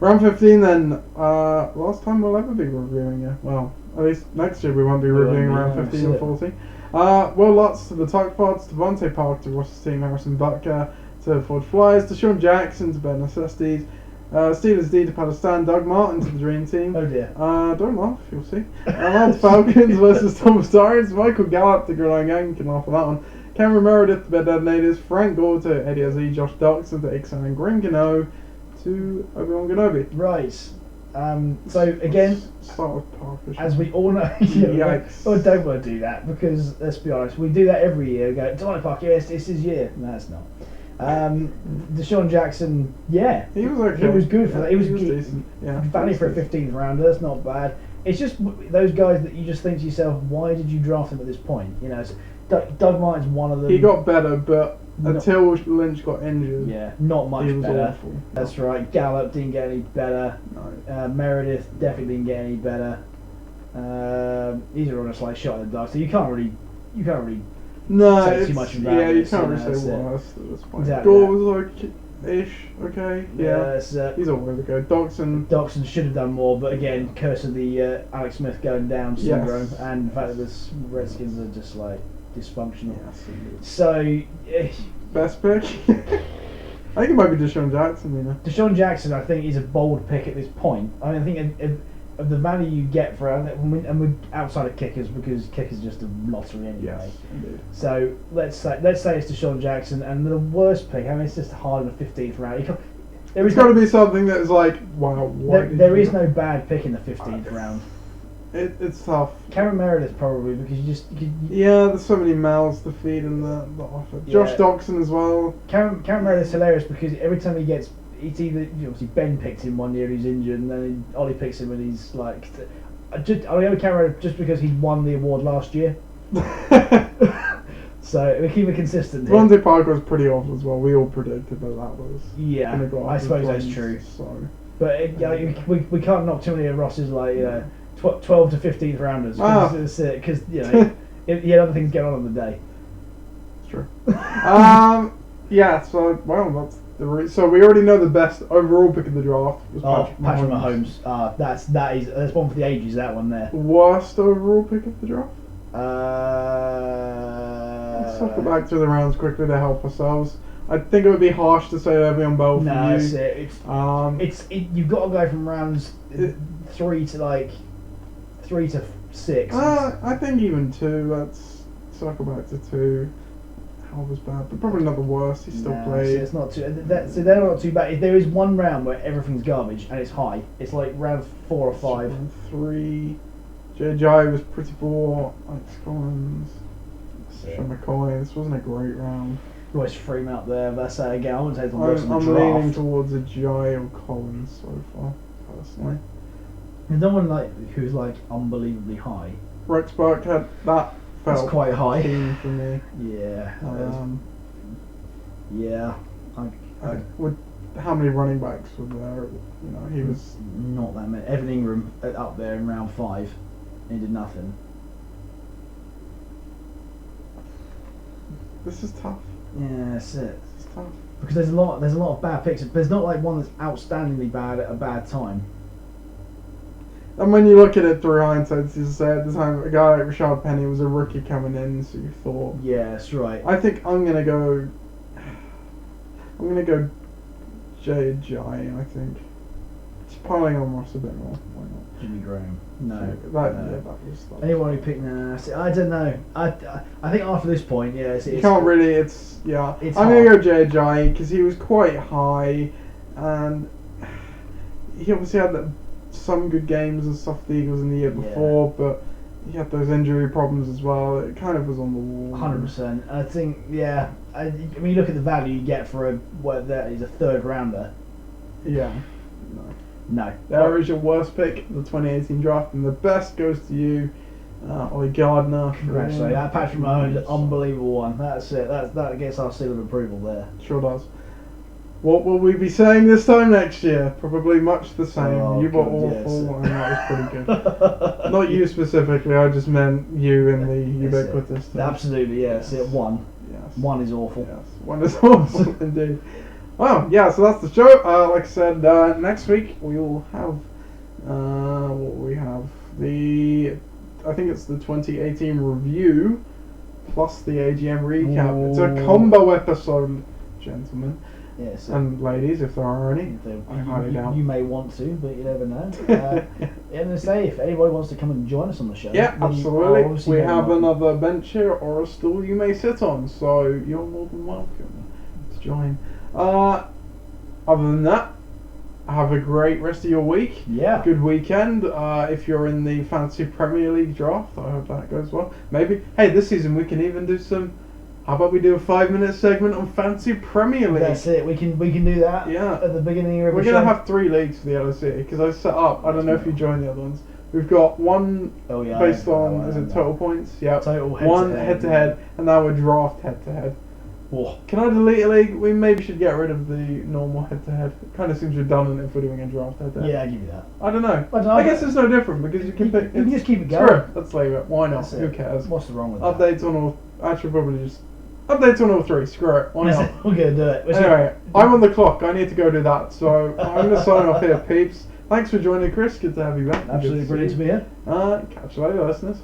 Round 15 then, last time we'll ever be reviewing it. Well, at least next year we won't be reviewing round 15 and 14. Will Lutz to the Tuck Pods, Devontae Park to Ross's team, Harrison Butker to Forge Flyers, Deshaun Jackson to Bare Necessities, Steelers D to Palestine, Doug Martin to the Dream Team. Oh dear. Don't laugh, you'll see. Atlanta Falcons versus Thomas Tyrants, Michael Gallup to Gridiron Gang, you can laugh at that one. Cameron Meredith to Bed Natives, Frank Gore to Eddie Azzie, Josh Doxson to Ixan and Green Gano to Obi-Wan Kenobi. Right. So again, Start with Parker. as we all know, Yikes. I don't want to do that because let's be honest, we do that every year. We go, Devontae Parker, yes, it's his year. No, it's not. Deshaun Jackson, yeah, He was okay. he was good for that. He was decent. Yeah. value for a 15th rounder. That's not bad. It's just those guys that you just think to yourself, why did you draft them at this point? You know, Doug Martin's one of them. He got better, but Not- until Lynch got injured, yeah, not much he was better. awful. That's right. Gallup didn't get any better. No. Meredith definitely didn't get any better. These are all just like shot in the dark. So you can't really No, say too it's, much about yeah, you this, can't you know, really that's say it. worst at this point. Exactly. Gore was like ish, okay, yeah. It's, He's always a good. Doxson, Doxson should have done more, but again, curse of the Alex Smith going down syndrome, Yes. and the fact that the Redskins are just like dysfunctional. yes, So best pick. I think it might be Deshaun Jackson. You know, Deshaun Jackson, I think, is a bold pick at this point. I mean, I think of the value you get for and we're outside of kickers because kickers are just a lottery anyway. Yes, indeed. So let's say it's Deshaun Jackson, and the worst pick. I mean, it's just higher than the 15th round. There's got to be something that is like, wow. There is no bad pick in the 15th round. It's tough. Cameron Meredith probably because yeah, there's so many mouths to feed in the offer. Yeah. Josh Doxson as well. Cameron Meredith's hilarious because every time it's either obviously Ben picked him one year and he's injured, and then Ollie picks him and he's like, I only Cameron Meredith just because he won the award last year. So we keep it consistent here. Devontae Parker was pretty awful as well. We all predicted that was. Yeah, I suppose that's true. So. But we can't knock too many of Ross's 12 to 15th rounders because he had other things going on the day. It's true. Yeah. So that's so we already know the best overall pick of the draft was Patrick Mahomes. That's one for the ages. That one there. Worst overall pick of the draft. Let's circle back to the rounds quickly to help ourselves. I think it would be harsh to say Le'Veon Bell for you. No, you've got to go from rounds 3 to 6. I think even 2. Let's circle back to 2. How was bad, but probably not the worst. He still played. It's not too. They're not too bad. If there is one round where everything's garbage and it's high, it's like round 4 or 5. 3. JJ was pretty poor. Alex Collins. Sean McCoy. This wasn't a great round. Royce Freeman out there. But again, I wouldn't say it's the worst in the I'm draft. leaning towards a Jai or Collins so far, personally. There's no one who's unbelievably high. Rex Burke had that. That's quite high. Team for me. Yeah. With how many running backs were there? He was not that many. Evan Ingram up there in round 5. He did nothing. This is tough. Yeah, that's it. It's tough because there's a lot of bad picks. There's not one that's outstandingly bad at a bad time. And when you look at it through hindsight, as you say, at the time, a guy like Rashad Penny was a rookie coming in, so you thought. Yeah, that's right. I think I'm gonna go Jay Ajayi. I think just piling on Ross a bit more. Why not? Jimmy Graham. No. That was. Anyone who picked I don't know. I think after this point, yeah, you can't really. I'm gonna go Jay Ajayi because he was quite high, and he obviously had some good games and stuff the Eagles in the year before, but he had those injury problems as well. It kind of was on the wall. 100%. I think, yeah. I mean, you look at the value you get for he's a third rounder. Yeah. No. There is your worst pick of the 2018 draft, and the best goes to you, Ollie Gardner. Congratulations. That Patrick Mahomes, an unbelievable one. That's it. That gets our seal of approval there. Sure does. What will we be saying this time next year? Probably much the same. You were awful, and that was pretty good. Not you specifically, I just meant you in the ubiquitous. Absolutely, yes. It one. Yes. One is awful. Yes, one is awful indeed. Well, yeah, so that's the show. Like I said, next week we will have what we have. I think it's the 2018 review plus the AGM recap. Ooh. It's a combo episode, gentlemen. Yes, and ladies, if there are any. I highly doubt. You may want to, but you never know. And to say, if anybody wants to come and join us on the show, yeah, absolutely. We have another bench here or a stool you may sit on, so you're more than welcome to join. Other than that, have a great rest of your week. Yeah. Good weekend. If you're in the Fantasy Premier League draft, I hope that goes well. Maybe, hey, this season we can even do some. How about we do a 5-minute segment on Fantasy Premier League? That's it. We can do that. Yeah. At the beginning of We're gonna have 3 leagues for the LOC because I set up. I don't know if you joined the other ones. We've got one based on total points. Yeah. Total head to head, and now we're draft head to head. Can I delete a league? We maybe should get rid of the normal head to head. It kind of seems redundant if we're doing a draft head to head. Yeah, I give you that. I don't know. I guess it's no different because you can pick. You can just keep it going. Sure, let's leave it. Why not? Who cares? What's the wrong with Updates on all. I should probably just. Updates on all 3. Screw it. Why not? We're going to do it. Anyway, I'm on the clock. I need to go do that. So I'm going to sign off here, peeps. Thanks for joining, Chris. Good to have you back. Absolutely brilliant to be here. Catch you later, listeners.